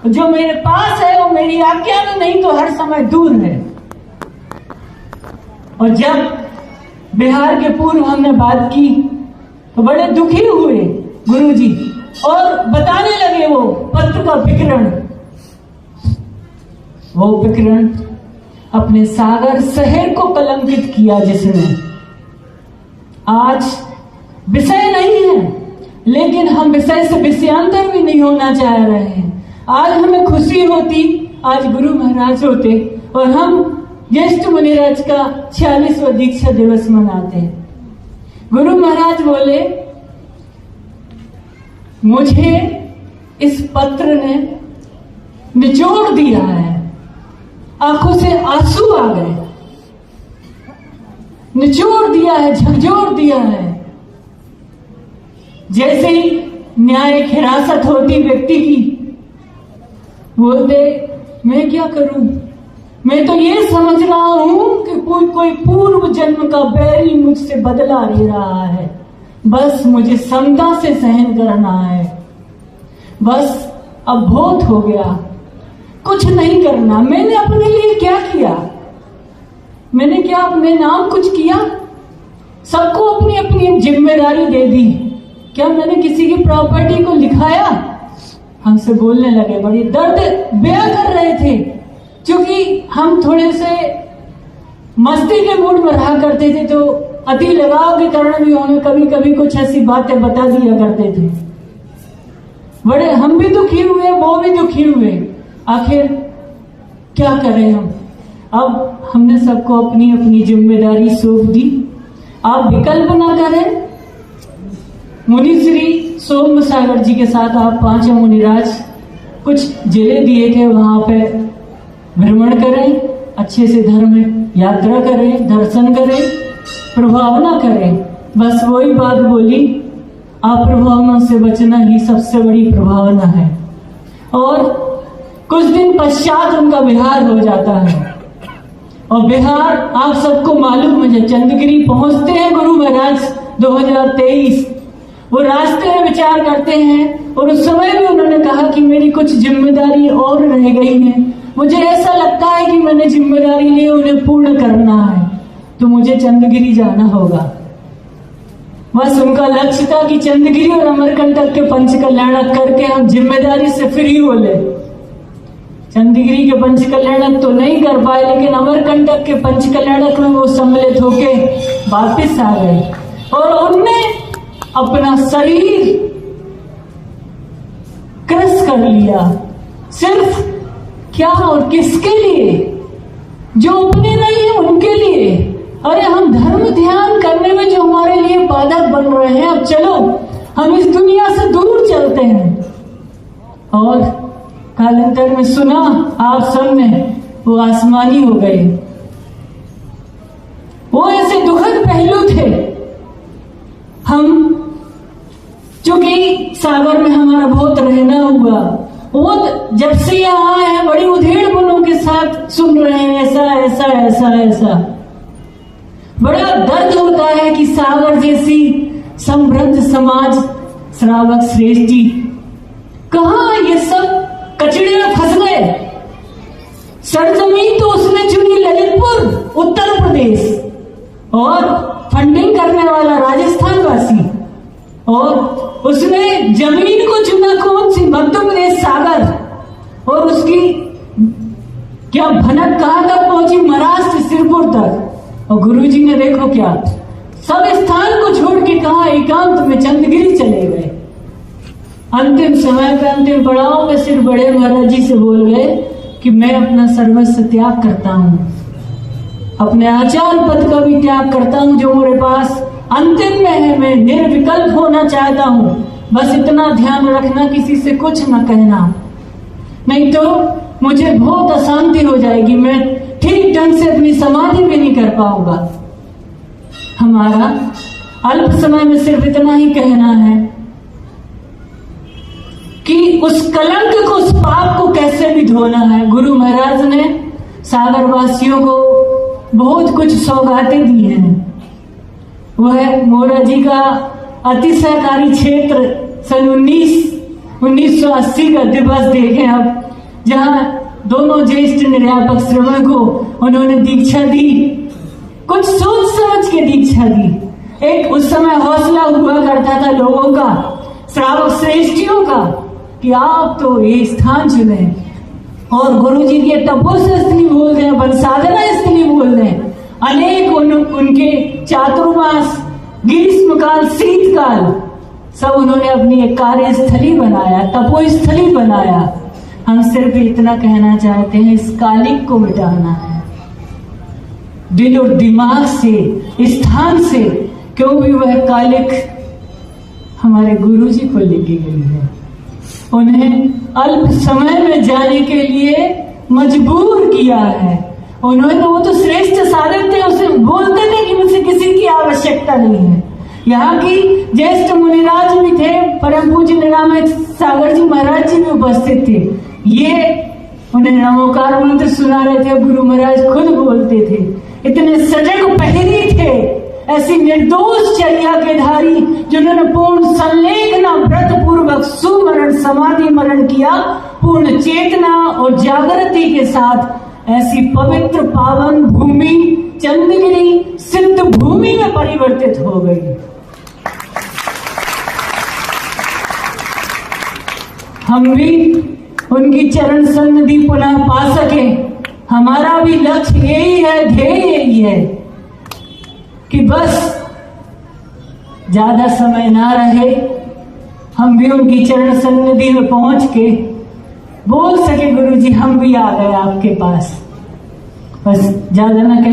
जो मेरे पास है वो मेरी आज्ञा में नहीं तो हर समय दूर है। और जब बिहार के पूर्व हमने बात की तो बड़े दुखी हुए गुरुजी और बताने लगे वो पत्र का विकरण। वो विकरण अपने सागर शहर को कलंकित किया जिसने। आज विषय नहीं है, लेकिन हम विषय से विषयांतर भी नहीं होना चाह रहे हैं। आज हमें खुशी होती आज गुरु महाराज होते और हम ज्येष्ठ मुनिराज का 46वां दीक्षा दिवस मनाते हैं। गुरु महाराज बोले, मुझे इस पत्र ने निचोड़ दिया है, आंखों से आंसू आ गए, निचोड़ दिया है, झकझोर दिया है। जैसे ही न्यायिक हिरासत होती व्यक्ति की, बोलते मैं क्या करूं, मैं तो ये समझ रहा हूं कि कोई पूर्व जन्म का बैरी मुझसे बदला ले रहा है, बस मुझे समता से सहन करना है, बस अब बहुत हो गया, कुछ नहीं करना। मैंने अपने लिए क्या किया, मैंने क्या अपने नाम कुछ किया? सबको अपनी अपनी जिम्मेदारी दे दी। क्या मैंने किसी की प्रॉपर्टी को लिखाया? हमसे बोलने लगे, बड़ी दर्द बयां कर रहे थे, क्योंकि हम थोड़े से मस्ती के मूड में रहा करते थे, तो अति लगाव के कारण भी हमें कभी कभी कुछ ऐसी बातें बता दिया करते थे। बड़े हम भी दुखी हुए, वो भी दुखी हुए। आखिर क्या करें हम? अब हमने सबको अपनी अपनी जिम्मेदारी सौंप दी। आप विकल्प ना करें। मुनिश्री सोम सागर जी के साथ आप 5 मुनिराज कुछ जिले दिए थे, वहां पे भ्रमण करें, अच्छे से धर्म यात्रा करें, दर्शन करें, प्रभावना करें। बस वही बात बोली, आप प्रभावना से बचना ही सबसे बड़ी प्रभावना है। और कुछ दिन पश्चात उनका विहार हो जाता है। और बिहार आप सबको मालूम है, चंद्रगिरी पहुंचते हैं गुरु महाराज 2023। वो रास्ते में विचार करते हैं और उस समय भी उन्होंने कहा कि मेरी कुछ जिम्मेदारी और रह गई है, मुझे ऐसा लगता है कि मैंने जिम्मेदारी ली, उन्हें पूर्ण करना है, तो मुझे चंद्रगिरी जाना होगा। बस उनका लक्ष्य था कि चंद्रगिरी और अमरकंटक के पंच कल्याणक करके हम जिम्मेदारी से फ्री हो ले। चंद्रगिरी के पंच कल्याणक तो नहीं कर पाए, लेकिन अमरकंटक के पंच कल्याणक में वो सम्मिलित होके वापिस आ गए और उनने अपना शरीर क्रश कर लिया। सिर्फ क्या और किसके लिए? जो अपने नहीं है उनके लिए। अरे हम धर्म ध्यान करने में जो हमारे लिए बाधक बन रहे हैं, अब चलो हम इस दुनिया से दूर चलते हैं। और कालांतर में सुना आप सब ने, वो आसमानी हो गए। वो ऐसे दुखद पहलू थे। हम चूंकि सागर में हमारा बहुत रहना हुआ, वो जब से यहाँ आए हैं बड़ी उधेड़ बुनों के साथ सुन रहे हैं ऐसा ऐसा ऐसा ऐसा। बड़ा दर्द होता है कि सागर जैसी समृद्ध समाज श्रावक श्रेष्ठ जी कहाँ ये सब कचड़े में फंस गए। सरजमीन तो उसने चुनी ललितपुर उत्तर प्रदेश, और फंडिंग करने वाला राजस्थान वासी, और उसने जमीन को चुना कौन सी? मध्य प्रदेश सागर। और उसकी क्या भनक कहां तक पहुंची? महाराष्ट्र सिरपुर तक। और गुरुजी ने देखो क्या सब स्थान को छोड़ के कहा, एकांत में चंद्रगिरी चले गए। अंतिम समय पे, अंतिम पड़ाव में सिर्फ बड़े महाराज जी से बोल गए कि मैं अपना सर्वस्व त्याग करता हूं, अपने आचार्य पद का भी त्याग करता हूं जो मेरे पास अंतिम में है, मैं निर्विकल्प होना चाहता हूं। बस इतना ध्यान रखना, किसी से कुछ न कहना, नहीं तो मुझे बहुत अशांति हो जाएगी, मैं ठीक ढंग से अपनी समाधि भी नहीं कर पाऊंगा। हमारा अल्प समय में सिर्फ इतना ही कहना है कि उस कलंक को, उस पाप को कैसे भी धोना है। गुरु महाराज ने सागर वासियों को बहुत कुछ सौगातें दी हैं। वह मोरा जी का अति सहकारी क्षेत्र सन 1980 का दिवस देखें। अब जहां दोनों ज्येष्ठ निर्यापक श्रवण को उन्होंने दीक्षा दी, कुछ सोच समझ के दीक्षा दी। एक उस समय हौसला हुआ करता था लोगों का, श्रावक श्रेष्ठियों का, कि आप तो एक स्थान चुने, और गुरु जी के तपोस्या स्थली बोल रहे हैं, साधना स्थली बोल रहे हैं, अनेक उनके चातुर्मास, ग्रीष्म काल, शीतकाल सब उन्होंने अपनी एक कार्यस्थली बनाया, तपोस्थली बनाया। हम सिर्फ इतना कहना चाहते हैं, इस कालिक को मिटाना है दिल और दिमाग से, स्थान से, क्यों भी वह कालिक हमारे गुरु जी को लेके गई है। उन्हें अल्प समय में जाने के लिए मजबूर किया है। उन्होंने तो, वो तो श्रेष्ठ साधक थे, उसे बोलते थे कि मुझसे किसी की आवश्यकता नहीं है। यहाँ की ज्येष्ठ मुनिराज भी थे, परम पूज्य निरामय सागर जी महाराज जी भी उपस्थित थे। ये उन्हें नमोकार मंत्र सुना रहे थे, गुरु महाराज खुद बोलते थे। इतने सजग पहरी थे, ऐसी निर्दोष चर्या के धारी, जिन्होंने पूर्ण संलेखना व्रत पूर्वक सुमरण समाधि मरण किया, पूर्ण चेतना और जागृति के साथ ऐसी पवित्र पावन भूमि चंद्रगिरी सिद्ध भूमि में परिवर्तित हो गई। हम भी उनकी चरण सन्निधि पुनः पा सके, हमारा भी लक्ष्य यही है, ध्येय यही है कि बस ज्यादा समय ना रहे, हम भी उनकी चरण सन्निधि में पहुंच के बोल सके, गुरु जी हम भी आ गए आपके पास। बस ज्यादा ना कह